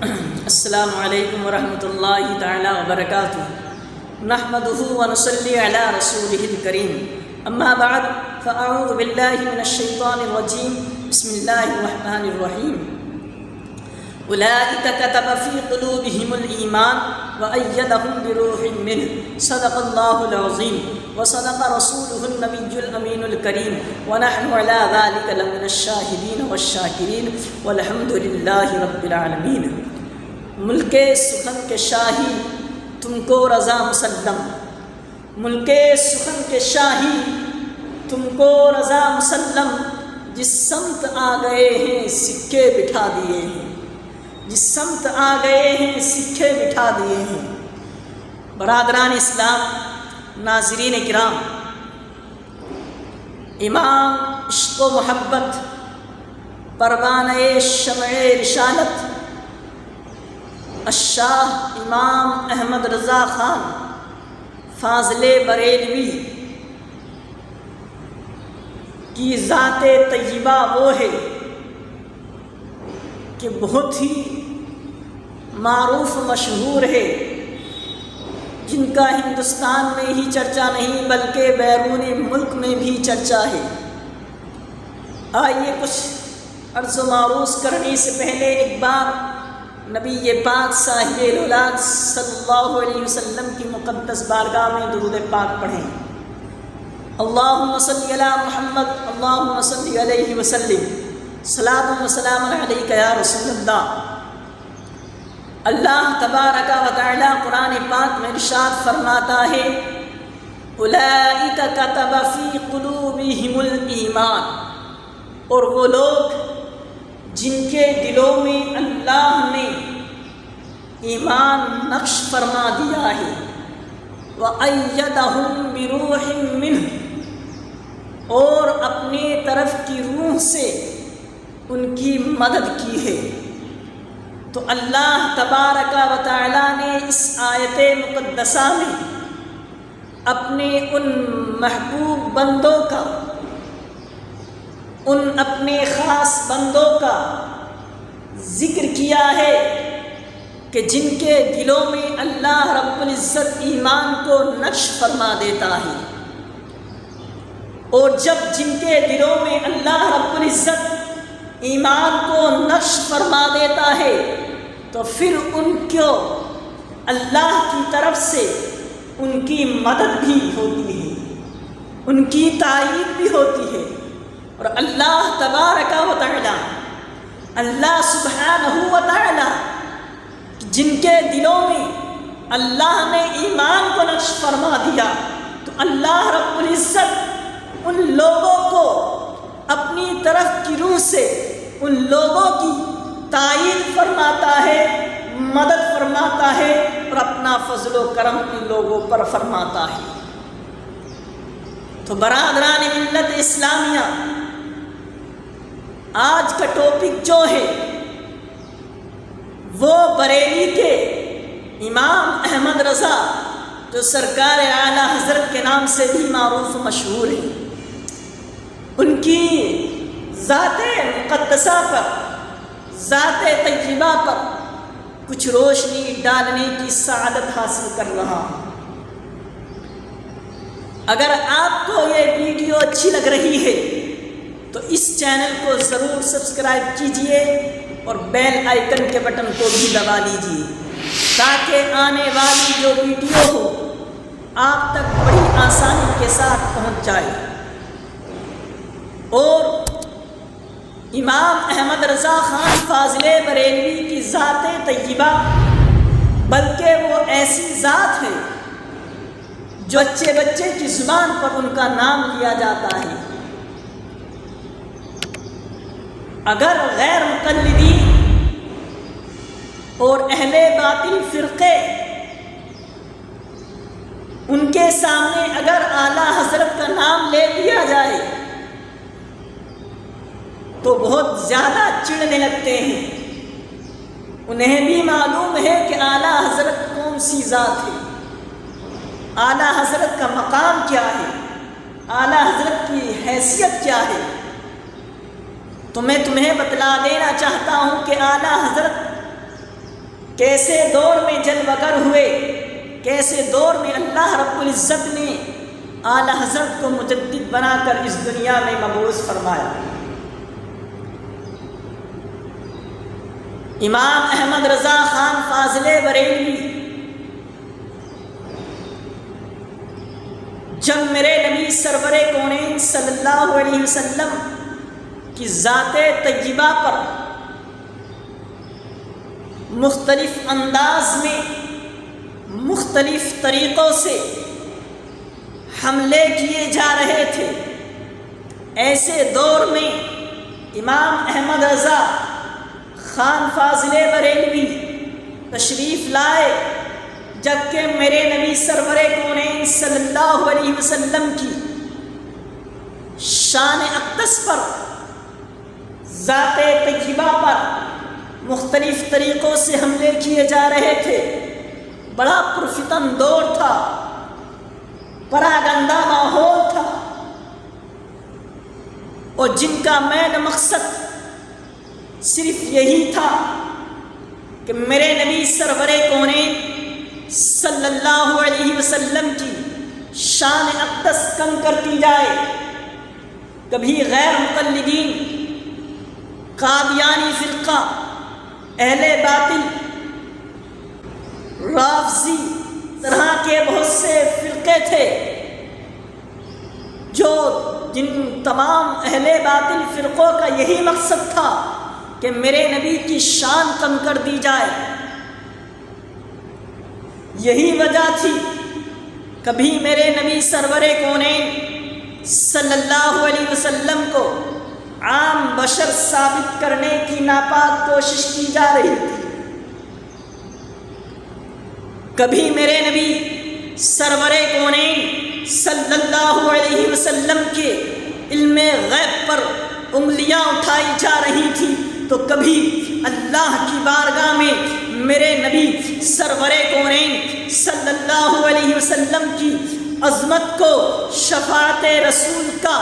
السلام علیکم ورحمۃ اللہ تعالی وبرکاتہ نحمدہ ونصلی علی رسولہ الکریم اما بعد فاعوذ باللہ من الشیطان الرجیم بسم اللہ الرحمن الرحیم اولئک کتب فی قلوبہم الایمان وأیدہم بروح منہ صدق اللہ العظیم وصدق رسولہ النبی الامین الکریم ونحن علی ذلک لمن الشاہدین والشاکرین والحمد للہ رب العالمین۔ ملک سخن کے شاہی تم کو رضا مسلم، ملک سخن کے شاہی تم کو رضا مسلم، جس سمت آ گئے ہیں سکے بٹھا دیے ہیں، جس سمت آ گئے ہیں سکے بٹھا دیے ہیں۔ برادران اسلام، ناظرین کرام، امام عشق و محبت، پروانۂ شمع رسالت، الشاہ امام احمد رضا خان فاضل بریلوی کی ذات طیبہ وہ ہے کہ بہت ہی معروف مشہور ہے، جن کا ہندوستان میں ہی چرچا نہیں بلکہ بیرون ملک میں بھی چرچا ہے۔ آئیے کچھ عرض و معروض کرنے سے پہلے ایک بار نبی پاک صاحب الولاد صلی اللہ علیہ وسلم کی مقدس بارگاہ میں درود پاک پڑھیں۔ اللہم صلی علی محمد، اللہم صلی علیہ وسلم، صلاۃ و سلام علیک یا رسول اللہ۔ اللہ تبارک و تعالی قرآن پاک میں ارشاد فرماتا ہے، اولئک کتب فی قلوبہم الایمان، اور وہ لوگ جن کے دلوں میں اللہ نے ایمان نقش فرما دیا ہے، وَأَيَّدَهُمْ بِرُوحٍ مِّنْهُ، اور اپنے طرف کی روح سے ان کی مدد کی ہے۔ تو اللہ تبارک و تعالی نے اس آیت مقدسہ میں اپنے ان محبوب بندوں کا، ان اپنے خاص بندوں کا ذکر کیا ہے کہ جن کے دلوں میں اللہ رب العزت ایمان کو نقش فرما دیتا ہے، اور جب جن کے دلوں میں اللہ رب العزت ایمان کو نقش فرما دیتا ہے تو پھر ان کو اللہ کی طرف سے ان کی مدد بھی ہوتی ہے، ان کی تائید بھی ہوتی ہے، اور اللہ تبارک و تعالی، اللہ سبحانہ و تعالی جن کے دلوں میں اللہ نے ایمان کو نقش فرما دیا، تو اللہ رب العزت ان لوگوں کو اپنی طرف کی روح سے ان لوگوں کی تائید فرماتا ہے، مدد فرماتا ہے، اور اپنا فضل و کرم ان لوگوں پر فرماتا ہے۔ تو برادران ملت اسلامیہ، آج کا ٹاپک جو ہے وہ بریلی کے امام احمد رضا، جو سرکار اعلیٰ حضرت کے نام سے بھی معروف و مشہور ہیں، ان کی ذات مقدسہ پر، ذات طیبہ پر کچھ روشنی ڈالنے کی سعادت حاصل کر رہا ہوں۔ اگر آپ کو یہ ویڈیو اچھی لگ رہی ہے تو اس چینل کو ضرور سبسکرائب کیجئے اور بیل آئیکن کے بٹن کو بھی دبا لیجئے، تاکہ آنے والی جو ویڈیو ہو آپ تک بڑی آسانی کے ساتھ پہنچ جائے۔ اور امام احمد رضا خان فاضل بریلوی کی ذات طیبہ، بلکہ وہ ایسی ذات ہے جو بچے بچے کی زبان پر ان کا نام لیا جاتا ہے۔ اگر غیر مقلدین اور اہل باطل فرقے ان کے سامنے اگر اعلیٰ حضرت کا نام لے لیا جائے تو بہت زیادہ چڑھنے لگتے ہیں۔ انہیں بھی معلوم ہے کہ اعلیٰ حضرت کون سی ذات ہے، اعلیٰ حضرت کا مقام کیا ہے، اعلیٰ حضرت کی حیثیت کیا ہے۔ تو میں تمہیں بتلا دینا چاہتا ہوں کہ اعلیٰ حضرت کیسے دور میں جلوہ گر ہوئے، کیسے دور میں اللہ رب العزت نے اعلی حضرت کو مجدد بنا کر اس دنیا میں مبعوث فرمایا۔ امام احمد رضا خان فاضل بریلوی جب میرے نبی سرور کونین صلی اللہ علیہ وسلم کی ذات طیبہ پر مختلف انداز میں مختلف طریقوں سے حملے کیے جا رہے تھے، ایسے دور میں امام احمد رضا خان فاضل بریلوی تشریف لائے، جبکہ میرے نبی سرور کونین صلی اللہ علیہ وسلم کی شان اقدس پر، ذات طیبہ پر مختلف طریقوں سے حملے کیے جا رہے تھے۔ بڑا پرفتن دور تھا، پراگندہ ماحول تھا، اور جن کا مین مقصد صرف یہی تھا کہ میرے نبی سرور کونین صلی اللہ علیہ وسلم کی شان اقدس کم کرتی جائے۔ کبھی غیر مقلدین، قادیانی فرقہ، اہل باطل، رافضی، طرح کے بہت سے فرقے تھے جن تمام اہل باطل فرقوں کا یہی مقصد تھا کہ میرے نبی کی شان کم کر دی جائے۔ یہی وجہ تھی کبھی میرے نبی سرور کونین صلی اللہ علیہ وسلم کو عام بشر ثابت کرنے کی ناپاک کوشش کی جا رہی تھی، کبھی میرے نبی سرور کونین صلی اللہ علیہ وسلم کے علم غیب پر انگلیاں اٹھائی جا رہی تھی، تو کبھی اللہ کی بارگاہ میں میرے نبی سرور کونین صلی اللہ علیہ وسلم کی عظمت کو، شفاعت رسول کا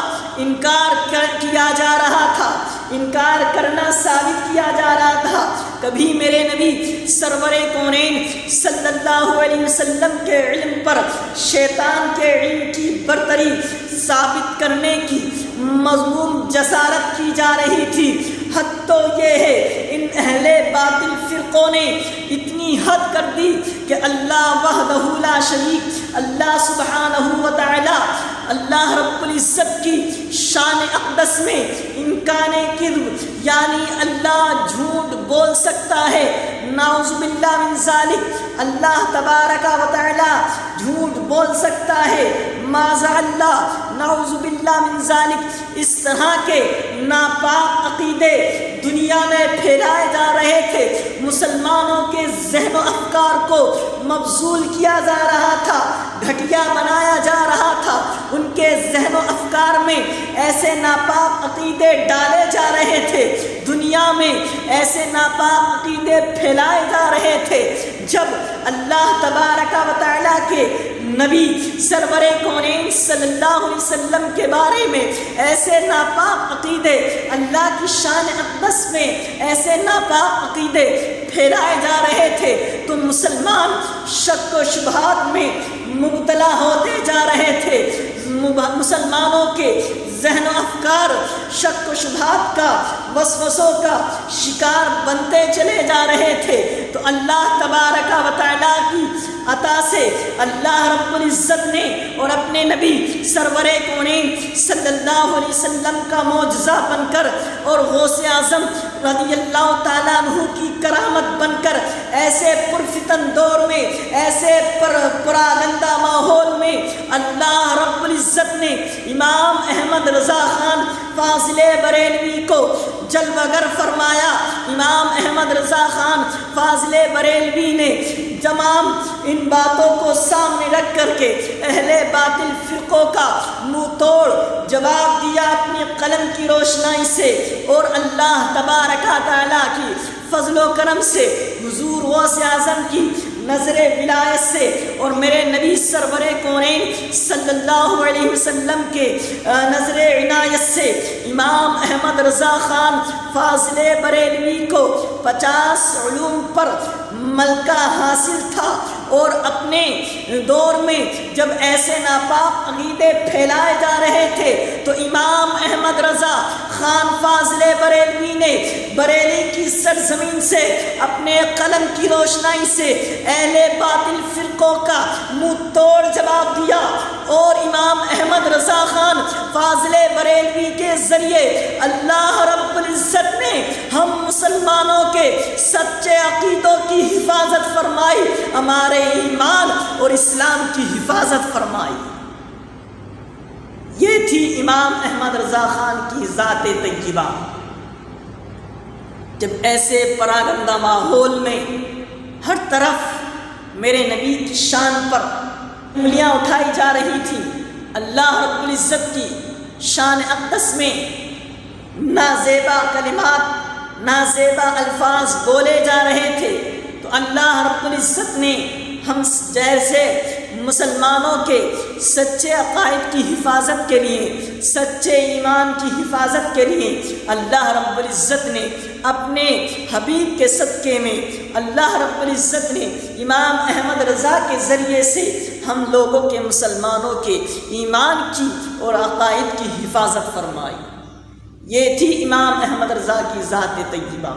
انکار کیا جا رہا تھا، انکار کرنا ثابت کیا جا رہا تھا۔ کبھی میرے نبی سرور کونین صلی اللہ علیہ وسلم کے علم پر شیطان کے علم کی برتری ثابت کرنے کی مذموم جسارت کی جا رہی تھی۔ حد تو یہ ہے ان اہل باطل فرقوں نے اتنی حد کر دی کہ اللہ وحدہ لا شریک، اللہ سبحانہ و تعالی، اللہ رب العزت کی شان اقدس میں امکان کذب، یعنی اللہ جھوٹ بول سکتا ہے، نعوذ باللہ من ذالک، اللہ تبارک و تعالی جھوٹ بول سکتا ہے، معاذ اللہ، نعوذ باللہ من ذالک۔ اس طرح کے ناپاک عقیدے دنیا میں پھیلائے جا رہے تھے، مسلمانوں کے ذہن و افکار کو مبذول کیا جا رہا تھا، گھٹیا بنایا جا رہا تھا، ان کے ذہن و افکار میں ایسے ناپاک عقیدے ڈالے جا رہے تھے، دنیا میں ایسے ناپاک عقیدے پھیلائے جا رہے تھے۔ جب اللہ تبارک و تعالیٰ کے نبی سرور کونین صلی اللہ علیہ وسلم کے بارے میں ایسے ناپاک عقیدے، اللہ کی شان اقدس میں ایسے ناپاک عقیدے پھیلائے جا رہے تھے، تو مسلمان شک و شبہات میں مبتلا ہوتے جا رہے تھے، مسلمانوں کے ذہن و افکار شک و شبہات کا، وسوسوں کا شکار بنتے چلے جا رہے تھے۔ تو اللہ تبارک و تعالیٰ کی عطا سے اللہ رب العزت نے اور اپنے نبی سرور کونین صلی اللہ علیہ وسلم کا معجزہ بن کر اور غوث اعظم رضی اللہ تعالیٰ عنہ کی کرامت بن کر ایسے پرفتن دور میں، ایسے پراگندہ ماحول میں اللہ رب العزت نے امام احمد رضا خان فاضل بریلوی کو جلوہ گر فرمایا۔ امام احمد رضا خان فاضل بریلوی نے تمام ان باتوں کو سامنے رکھ کر کے اہل باطل فرقوں کا منہ توڑ جواب دیا اپنے قلم کی روشنائی سے، اور اللہ تبارک تعالیٰ کی فضل و کرم سے حضور غوث اعظم کی نظر ولایت سے اور میرے نبی سرور کونین صلی اللہ علیہ وسلم کے نظر عنایت سے امام احمد رضا خان فاضل بریلوی کو 50 علوم پر ملکہ حاصل تھا، اور اپنے دور میں جب ایسے ناپاک عقیدے پھیلائے جا رہے تھے تو امام احمد رضا خان فاضل بریلوی نے بریلی کی سرزمین سے اپنے قلم کی روشنائی سے اہل باطل فرقوں کا منہ توڑ جواب دیا، اور امام احمد رضا خان فاضل بریلوی کے ذریعے اللہ رب العزت نے ہم مسلمانوں کے سچے عقیدوں کی حفاظت فرمائی، ہمارے ایمان اور اسلام کی حفاظت فرمائی۔ یہ تھی امام احمد رضا خان کی ذات طیبہ۔ جب ایسے پراگندہ ماحول میں ہر طرف میرے نبی کی شان پر انگلیاں اٹھائی جا رہی تھی، اللہ رب العزت کی شان اقدس میں نازیبا کلمات، نازیبا الفاظ بولے جا رہے تھے، تو اللہ رب العزت نے ہم جیسے مسلمانوں کے سچے عقائد کی حفاظت کے لیے، سچے ایمان کی حفاظت کے لیے اللہ رب العزت نے اپنے حبیب کے صدقے میں اللہ رب العزت نے امام احمد رضا کے ذریعے سے ہم لوگوں کے مسلمانوں کے ایمان کی اور عقائد کی حفاظت فرمائی۔ یہ تھی امام احمد رضا کی ذات طیبہ۔